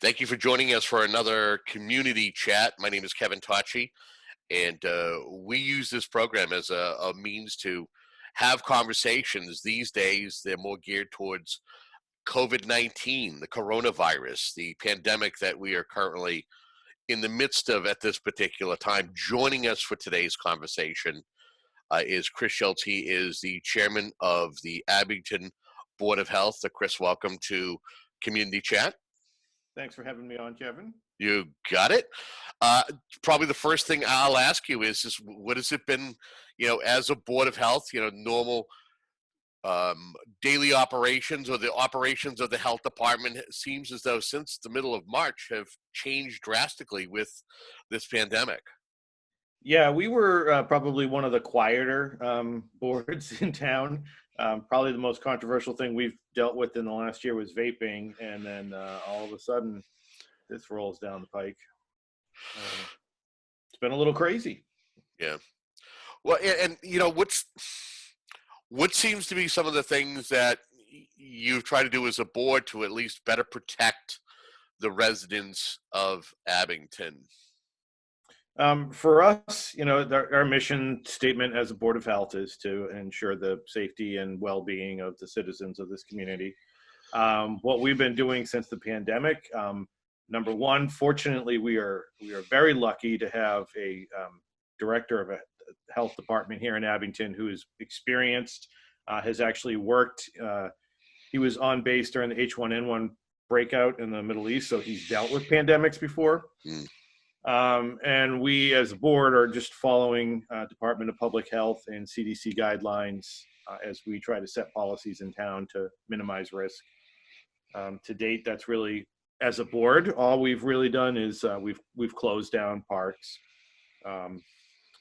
Thank you for joining us for another community chat. My name is Kevin Tachi, and we use this program as a means to have conversations. These days, they're more geared towards COVID-19, the coronavirus, the pandemic that we are currently in the midst of at this particular time. Joining us for today's conversation is Chris Schultz. He is the chairman of the Abington Board of Health. Chris, welcome to Community Chat. Thanks for having me on, Kevin. You got it. Probably the first thing I'll ask you is what has it been, as a Board of Health, normal daily operations or the operations of the health department? It seems as though since the middle of March have changed drastically with this pandemic. Yeah, we were probably one of the quieter boards in town. Probably the most controversial thing we've dealt with in the last year was vaping, and then all of a sudden this rolls down the pike. It's been a little crazy. Yeah. Well, and what seems to be some of the things that you've tried to do as a board to at least better protect the residents of Abington? For us, our mission statement as a Board of Health is to ensure the safety and well-being of the citizens of this community. What we've been doing since the pandemic, number one, fortunately, we are very lucky to have a director of a health department here in Abington who is experienced, has actually worked. He was on base during the H1N1 breakout in the Middle East, so he's dealt with pandemics before. And we as a board are just following Department of Public Health and CDC guidelines as we try to set policies in town to minimize risk. To date, that's really, as a board, all we've really done is we've closed down parks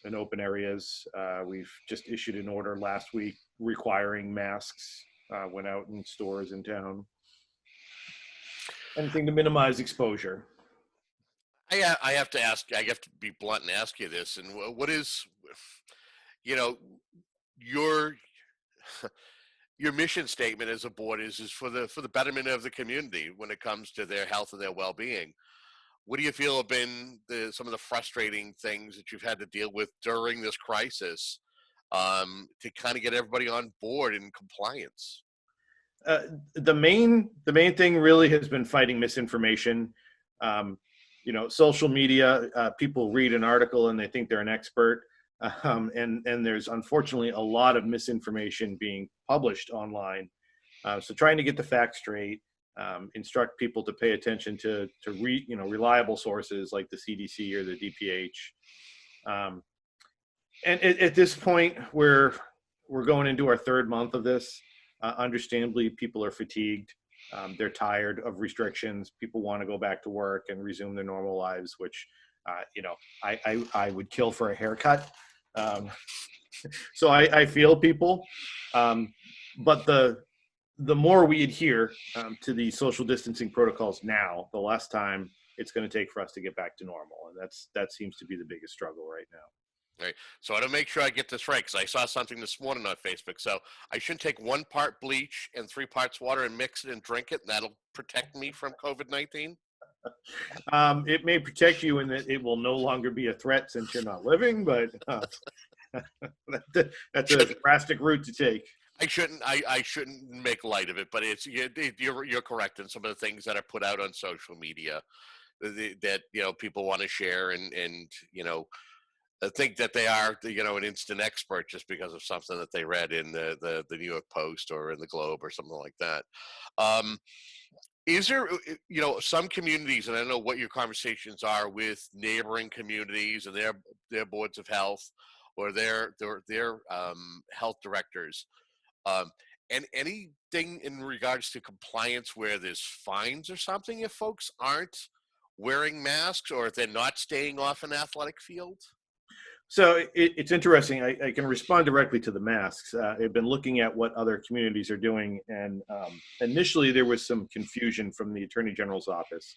and open areas. We've just issued an order last week requiring masks, went out in stores in town. Anything to minimize exposure. I have to ask, I have to be blunt and ask you this. And what is, your your mission statement as a board is for the betterment of the community when it comes to their health and their well-being. What do you feel have been some of the frustrating things that you've had to deal with during this crisis to kind of get everybody on board in compliance? The main thing really has been fighting misinformation. Social media, people read an article and they think they're an expert. And there's unfortunately a lot of misinformation being published online. So trying to get the facts straight, instruct people to pay attention to reliable sources like the CDC or the DPH. And at this point, we're going into our third month of this. Understandably, people are fatigued. They're tired of restrictions. People want to go back to work and resume their normal lives, which, I would kill for a haircut. So I feel people, but the more we adhere to the social distancing protocols now, the less time it's going to take for us to get back to normal. And that seems to be the biggest struggle right now. Right. So I want to make sure I get this right, because I saw something this morning on Facebook. So I shouldn't take 1 part bleach and 3 parts water and mix it and drink it, and that'll protect me from COVID-19? It may protect you in that it will no longer be a threat since you're not living, but that's a drastic route to take. I shouldn't make light of it, but you're correct in some of the things that are put out on social media that people want to share and think that they are an instant expert just because of something that they read in the New York Post or in the Globe or something like that. Is there some communities, and I don't know what your conversations are with neighboring communities and their boards of health or their health directors, and anything in regards to compliance where there's fines or something if folks aren't wearing masks or if they're not staying off an athletic field? So it's interesting. I can respond directly to the masks. I've been looking at what other communities are doing, and initially there was some confusion from the Attorney General's office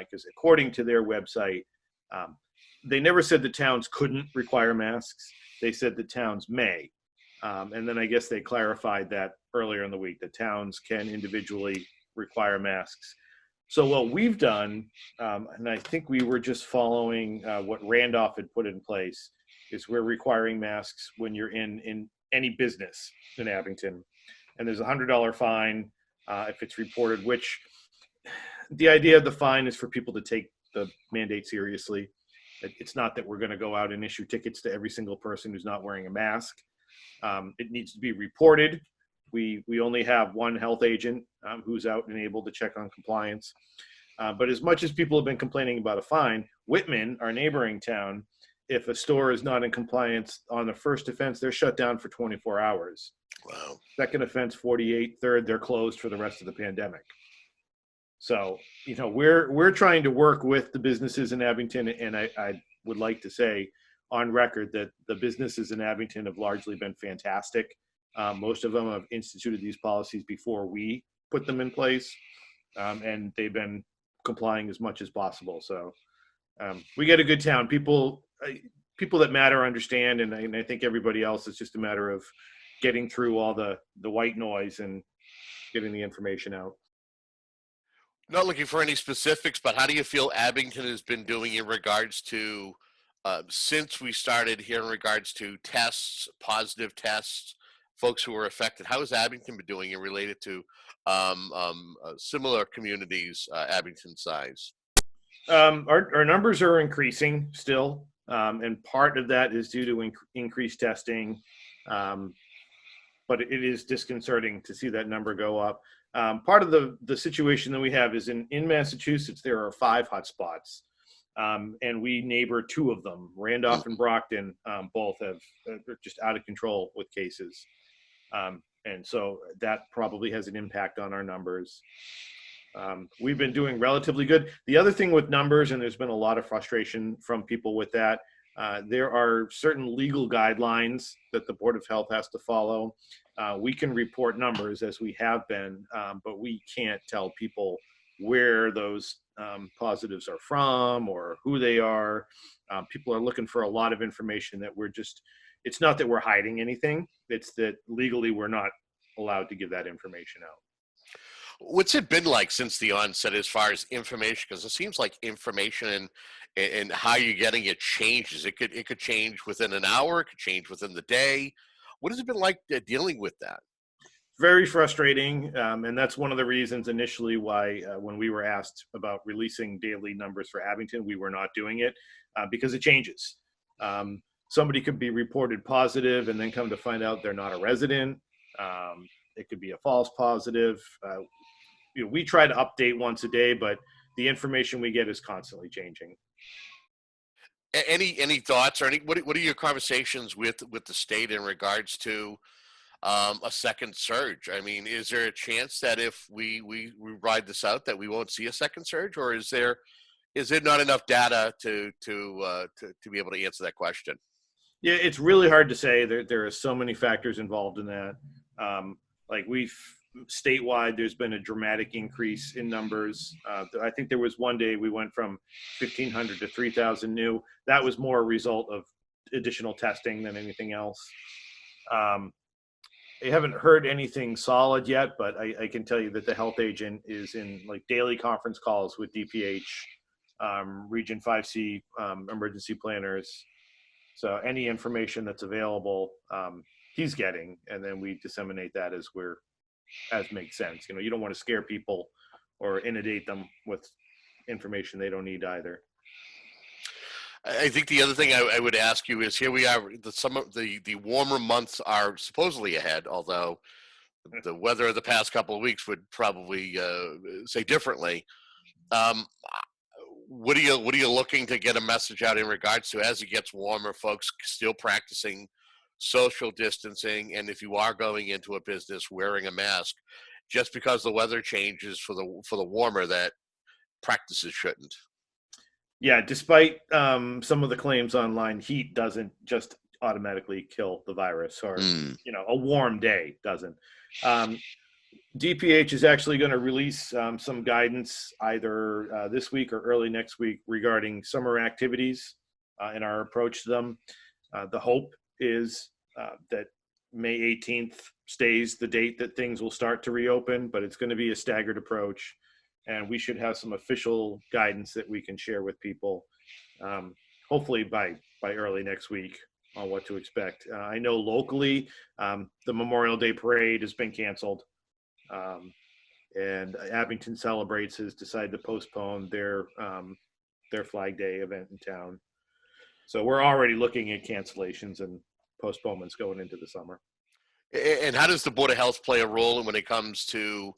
because according to their website, they never said the towns couldn't require masks. They said the towns may. And then I guess they clarified that earlier in the week that towns can individually require masks. So what we've done, and I think we were just following what Randolph had put in place, is we're requiring masks when you're in any business in Abington, and there's $100 fine if it's reported. Which the idea of the fine is for people to take the mandate seriously. It's not that we're going to go out and issue tickets to every single person who's not wearing a mask. It needs to be reported. We only have one health agent who's out and able to check on compliance. But as much as people have been complaining about a fine, Whitman, our neighboring town, if a store is not in compliance on the first offense, they're shut down for 24 hours. Wow. Second offense, 48. Third, they're closed for the rest of the pandemic. So, we're trying to work with the businesses in Abington, and I would like to say on record that the businesses in Abington have largely been fantastic. Most of them have instituted these policies before we put them in place, and they've been complying as much as possible. So we get a good town. People that matter understand, and I think everybody else is just a matter of getting through all the white noise and getting the information out. Not looking for any specifics, but how do you feel Abington has been doing in regards to since we started here in regards to tests, positive tests, folks who were affected? How has Abington been doing in related to similar communities, Abington size? Our numbers are increasing still, and part of that is due to increased testing, but it is disconcerting to see that number go up. Part of the situation that we have is in Massachusetts, there are 5 hotspots, and we neighbor 2 of them. Randolph and Brockton both are just out of control with cases. And so that probably has an impact on our numbers. We've been doing relatively good. The other thing with numbers, and there's been a lot of frustration from people with that, there are certain legal guidelines that the Board of Health has to follow. We can report numbers as we have been, but we can't tell people where those positives are from or who they are. People are looking for a lot of information that it's not that we're hiding anything. It's that legally we're not allowed to give that information out. What's it been like since the onset as far as information? Because it seems like information and how you're getting it changes. It could change within an hour. It could change within the day. What has it been like dealing with that? Very frustrating, and that's one of the reasons initially why when we were asked about releasing daily numbers for Abington, we were not doing it because it changes. Somebody could be reported positive and then come to find out they're not a resident. It could be a false positive. We try to update once a day, but the information we get is constantly changing. Any thoughts or what are your conversations with the state in regards to a second surge? I mean, is there a chance that if we ride this out that we won't see a second surge, or is there not enough data to be able to answer that question? Yeah, it's really hard to say. There are so many factors involved in that. Statewide, there's been a dramatic increase in numbers. I think there was one day we went from 1,500 to 3,000 new. That was more a result of additional testing than anything else. I haven't heard anything solid yet, but I can tell you that the health agent is in daily conference calls with DPH, Region 5C, emergency planners. So any information that's available, he's getting, and then we disseminate that as makes sense. You don't want to scare people or inundate them with information they don't need either. I think the other thing I would ask you is, here we are, the warmer months are supposedly ahead, although the weather of the past couple of weeks would probably say differently. What are you looking to get a message out in regards to, as it gets warmer, folks still practicing social distancing, and if you are going into a business, wearing a mask? Just because the weather changes for the warmer, that practices shouldn't. Yeah, despite some of the claims online, heat doesn't just automatically kill the virus, or a warm day doesn't. DPH is actually going to release some guidance either this week or early next week regarding summer activities and our approach to them. The hope is that May 18th stays the date that things will start to reopen, but it's going to be a staggered approach. And we should have some official guidance that we can share with people, hopefully by early next week, on what to expect. I know locally, the Memorial Day parade has been canceled. And Abington Celebrates has decided to postpone their Flag Day event in town. So we're already looking at cancellations and postponements going into the summer. And how does the Board of Health play a role when it comes to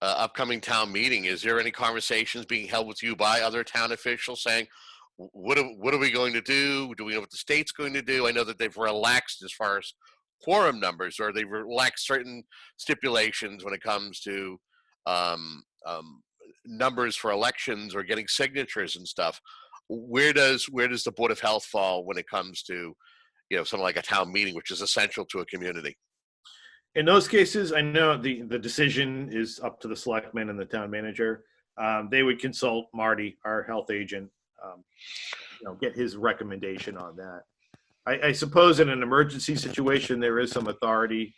upcoming town meeting? Is there any conversations being held with you by other town officials saying, what are we going to do? Do we know what the state's going to do? I know that they've relaxed as far as quorum numbers, or they've relaxed certain stipulations when it comes to um, um, numbers for elections or getting signatures and stuff. Where does the Board of Health fall when it comes to, something like a town meeting, which is essential to a community? In those cases, I know the decision is up to the selectmen and the town manager. They would consult Marty, our health agent, get his recommendation on that. I suppose in an emergency situation, there is some authority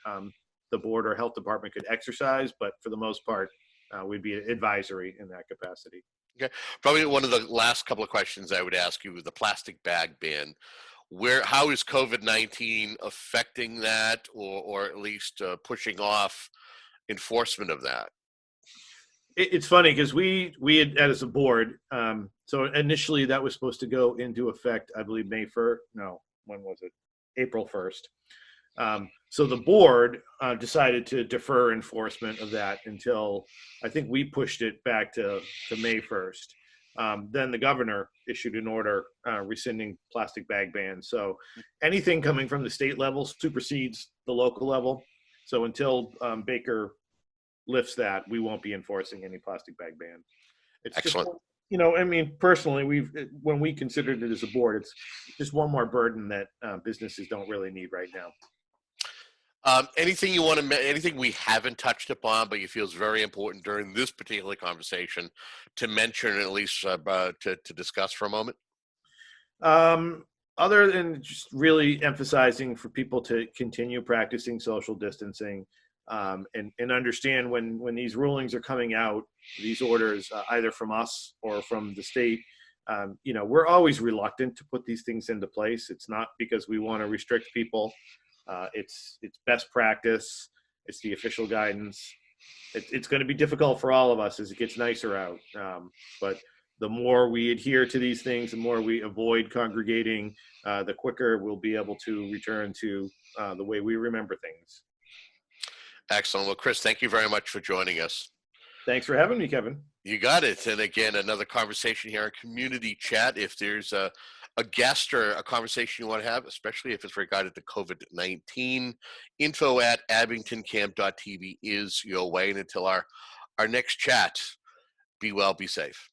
the board or health department could exercise, but for the most part, we'd be advisory in that capacity. Okay, probably one of the last couple of questions I would ask you is the plastic bag ban. How is COVID-19 affecting that, or at least pushing off enforcement of that? It's funny because we had, as a board, so initially that was supposed to go into effect, I believe May 1st. No, when was it? April 1st. So the board decided to defer enforcement of that until, I think we pushed it back to May 1st. Then the governor issued an order rescinding plastic bag bans. So anything coming from the state level supersedes the local level. So until Baker lifts that, we won't be enforcing any plastic bag ban. It's Excellent. just, personally, when we considered it as a board, it's just one more burden that businesses don't really need right now. Anything anything we haven't touched upon, but you feel is very important during this particular conversation to mention, at least to discuss for a moment? Other than just really emphasizing for people to continue practicing social distancing, and understand when these rulings are coming out, these orders, either from us or from the state, we're always reluctant to put these things into place. It's not because we want to restrict people. It's best practice. It's the official guidance. It's going to be difficult for all of us as it gets nicer out. But the more we adhere to these things, the more we avoid congregating, the quicker we'll be able to return to the way we remember things. Excellent. Well, Chris, thank you very much for joining us. Thanks for having me, Kevin. You got it. And again, another conversation here on Community Chat. If there's a guest or a conversation you want to have, especially if it's regarding to COVID-19, info@abingtoncamp.tv is your way. And until our next chat, be well, be safe.